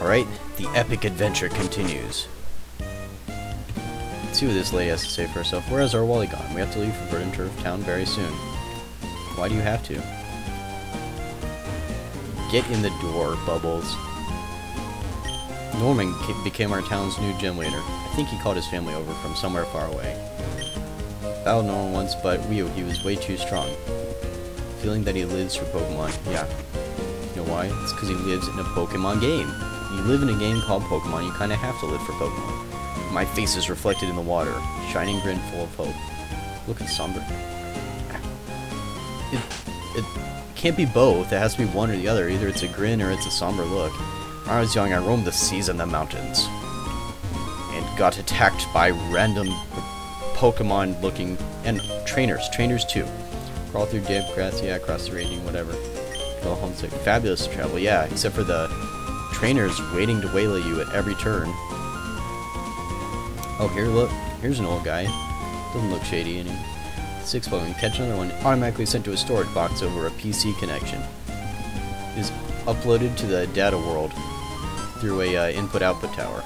Alright, the epic adventure continues. Let's see what this lady has to say for herself. Where is our Wally gone? We have to leave for Verdant Turf Town very soon. Why do you have to? Get in the door, Bubbles. Norman became our town's new gym leader. I think he called his family over from somewhere far away. Battled Norman once, but he was way too strong. Feeling that he lives for Pokemon. Yeah. You know why? It's because he lives in a Pokemon game. You live in a game called Pokemon, you kind of have to live for Pokemon. My face is reflected in the water, shining grin full of hope. Look at somber. It can't be both, it has to be one or the other. Either it's a grin or it's a somber look. When I was young, I roamed the seas and the mountains. And got attacked by random Pokemon looking, and trainers too. Crawl through damp grass, yeah, across the raging, whatever. Go homesick. Fabulous travel, yeah, except for the trainers waiting to waylay you at every turn. Oh, here, look. Here's an old guy. Doesn't look shady anymore. 6 Pokemon. Catch another one. Automatically sent to a storage box over a PC connection. Is uploaded to the data world through a input-output tower.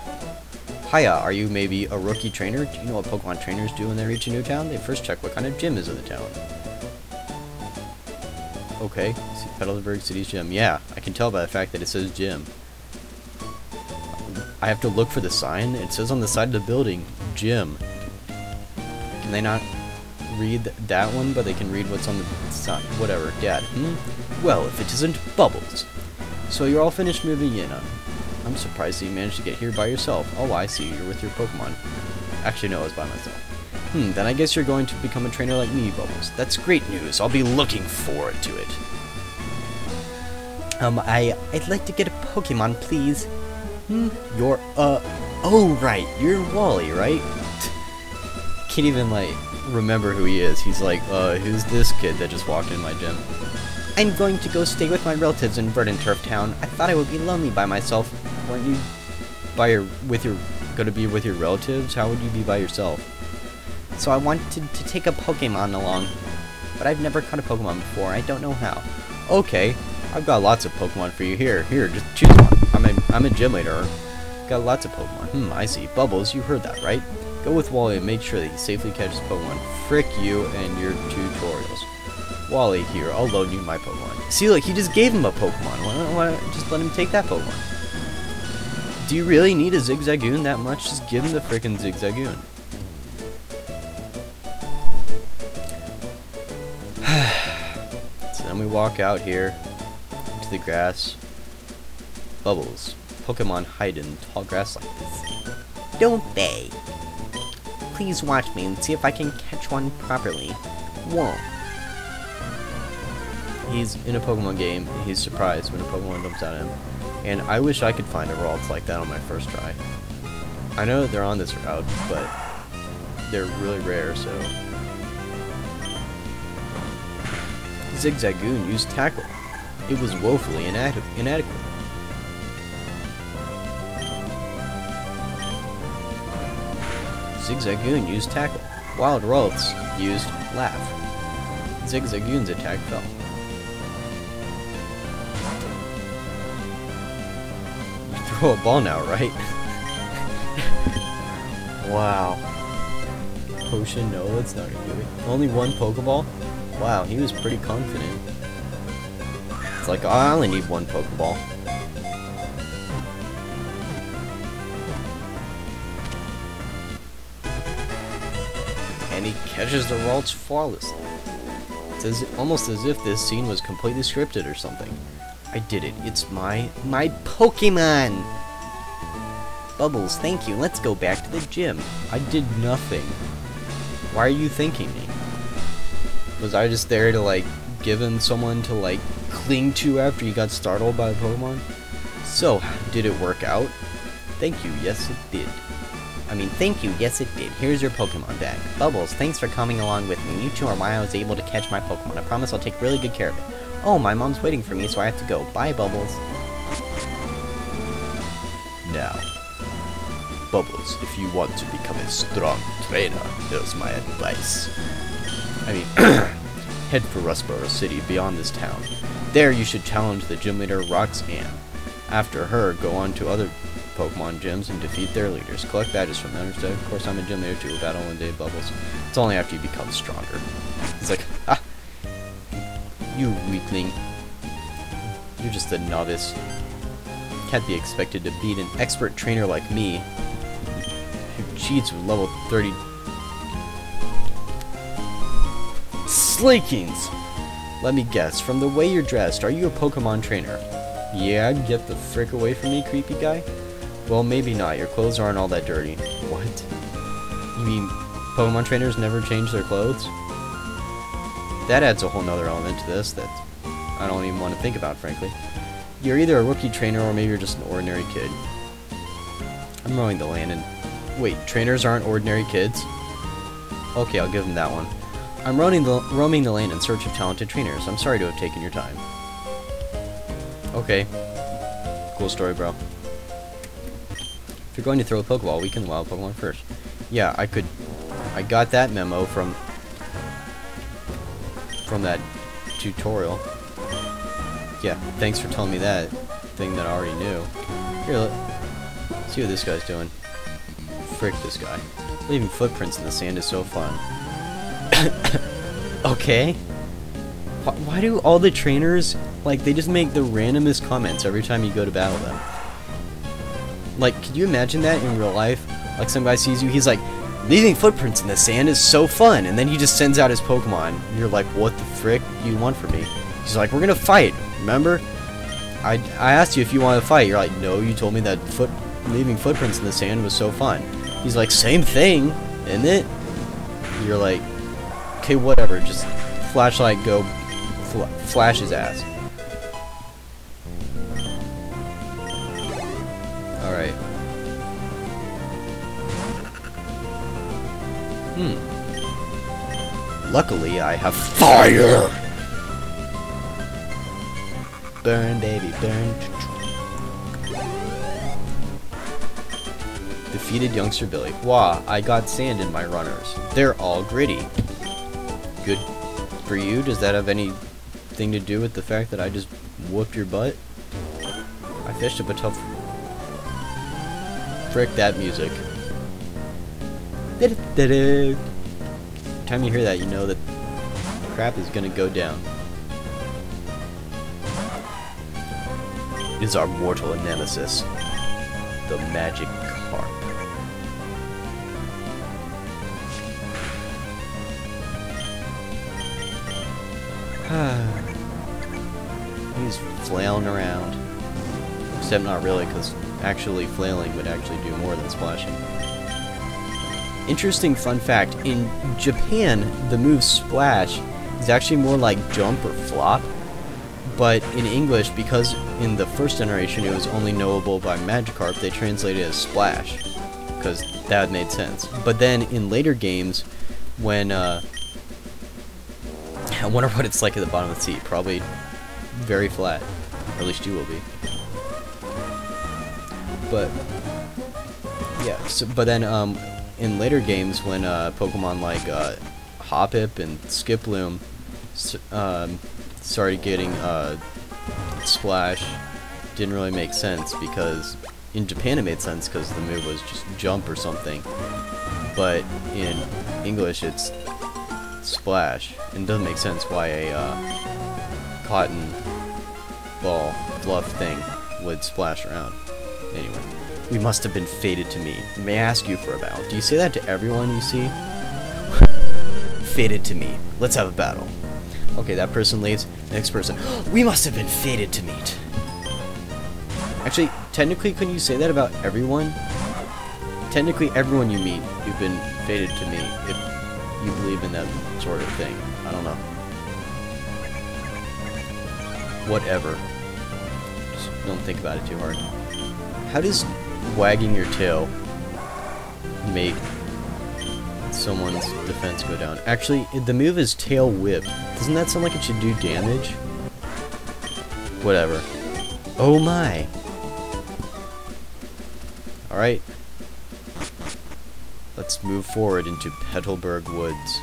Hiya, are you maybe a rookie trainer? Do you know what Pokemon trainers do when they reach a new town? They first check what kind of gym is in the town. Okay, see Petalburg City's gym. Yeah, I can tell by the fact that it says gym. I have to look for the sign. It says on the side of the building, gym. Can they not read that one, but they can read what's on the sign? Whatever, Dad. Well, if it isn't Bubbles. So you're all finished moving in, huh? I'm surprised that you managed to get here by yourself. Oh, I see. You're with your Pokemon. Actually, no, I was by myself. Then I guess you're going to become a trainer like me, Bubbles. That's great news. I'll be looking forward to it. I'd like to get a Pokemon, please. You're, oh, right. You're Wally, right? Can't even, like, remember who he is. He's like, who's this kid that just walked in my gym? I'm going to go stay with my relatives in Verdant Turf Town. I thought I would be lonely by myself. Weren't you gonna be with your relatives? How would you be by yourself? So I wanted to take a Pokemon along, but I've never caught a Pokemon before. I don't know how. Okay, I've got lots of Pokemon for you. Here, just choose one. I'm a gym leader. Got lots of Pokemon. I see. Bubbles, you heard that, right? Go with Wally and make sure that he safely catches Pokemon. Frick you and your tutorials. Wally, here, I'll loan you my Pokemon. See, look, he just gave him a Pokemon. Why not just let him take that Pokemon? Do you really need a Zigzagoon that much? Just give him the frickin' Zigzagoon. So then we walk out here to the grass. Bubbles. Pokemon hide in tall grass like this. Don't they? Please watch me and see if I can catch one properly. Whoa. He's in a Pokemon game, and he's surprised when a Pokemon jumps out at him. And I wish I could find a Ralts like that on my first try. I know they're on this route, but they're really rare, so... Zigzagoon used Tackle. It was woefully inadequate. Zigzagoon used Tackle. Wild Ralts used Laugh. Zigzagoon's attack fell. Throw a ball now, right? Wow. Potion, no, that's not gonna do it. Only one Pokeball? Wow, he was pretty confident. It's like, I only need one Pokeball. And he catches the Ralts flawlessly. It's almost as if this scene was completely scripted or something. I did it. It's my Pokemon! Bubbles, thank you. Let's go back to the gym. I did nothing. Why are you thanking me? Was I just there to, like, give him someone to, like, cling to after you got startled by a Pokemon? So, did it work out? Thank you. Yes, it did. Thank you. Yes, it did. Here's your Pokemon bag. Bubbles, thanks for coming along with me. You two are why I was able to catch my Pokemon. I promise I'll take really good care of it. Oh, my mom's waiting for me, so I have to go. Bye, Bubbles. Now, Bubbles, if you want to become a strong trainer, here's my advice. Head for Rustboro City beyond this town. There you should challenge the gym leader Roxanne. after her, go on to other Pokemon gyms and defeat their leaders. Collect badges from them. Instead, of course, I'm a gym leader too. Battle one day bubbles. It's only after you become stronger. He's like, ah, you weakling. You're just a novice. Can't be expected to beat an expert trainer like me, who cheats with level 30 Slakings. Let me guess, from the way you're dressed, are you a Pokemon trainer? Yeah, get the frick away from me, creepy guy. Well, maybe not. Your clothes aren't all that dirty. What? You mean Pokemon trainers never change their clothes? That adds a whole nother element to this that I don't even want to think about, frankly. You're either a rookie trainer or maybe you're just an ordinary kid. I'm rowing the land and... Wait, trainers aren't ordinary kids? Okay, I'll give him that one. I'm roaming the land in search of talented trainers. I'm sorry to have taken your time. Okay. Cool story, bro. If you're going to throw a Pokeball, weaken the wild Pokemon first. Yeah, I got that memo from that tutorial. Yeah, thanks for telling me that thing that I already knew. Here, let's see what this guy's doing. Frick this guy. Leaving footprints in the sand is so fun. Okay. Why do all the trainers, like, they just make the randomest comments every time you go to battle them? Like, could you imagine that in real life? Like, some guy sees you, he's like, leaving footprints in the sand is so fun, and then he just sends out his Pokemon. You're like, what the frick do you want from me? He's like, we're gonna fight, remember? I asked you if you wanted to fight. You're like, no, you told me that leaving footprints in the sand was so fun. He's like, same thing, isn't it? You're like, okay, whatever, just flashlight, go flash his ass. Alright. Luckily, I have fire! Burn, baby, burn. Defeated youngster Billy. Wah, I got sand in my runners. They're all gritty. Good for you? Does that have anything to do with the fact that I just whooped your butt? I fished up a tough... Frick that music. Every time you hear that, you know that crap is gonna go down. It is our mortal nemesis, the magic carp. He's flailing around. Except not really, because actually flailing would actually do more than splashing. Interesting fun fact, in Japan, the move splash is actually more like jump or flop. But in English, because in the first generation it was only knowable by Magikarp, they translated it as splash. Because that made sense. But then in later games, when, I wonder what it's like at the bottom of the sea. Probably very flat. Or at least you will be. But, yeah, so, but then, in later games when, Pokemon like, Hoppip and Skiploom, started getting, splash, didn't really make sense, because in Japan it made sense because the move was just jump or something, but in English it's splash, and it doesn't make sense why a cotton ball fluff thing would splash around. Anyway, we must have been fated to meet. May I ask you for a battle? Do you say that to everyone you see? Fated to meet. Let's have a battle. Okay, that person leaves. Next person. We must have been fated to meet. Actually, technically, couldn't you say that about everyone? Technically, everyone you meet, you've been fated to meet, if you believe in that sort of thing. I don't know. Whatever. Just don't think about it too hard. How does wagging your tail make someone's defense go down? Actually, the move is tail whip. Doesn't that sound like it should do damage? Whatever. Oh my. Alright. Let's move forward into Petalburg Woods.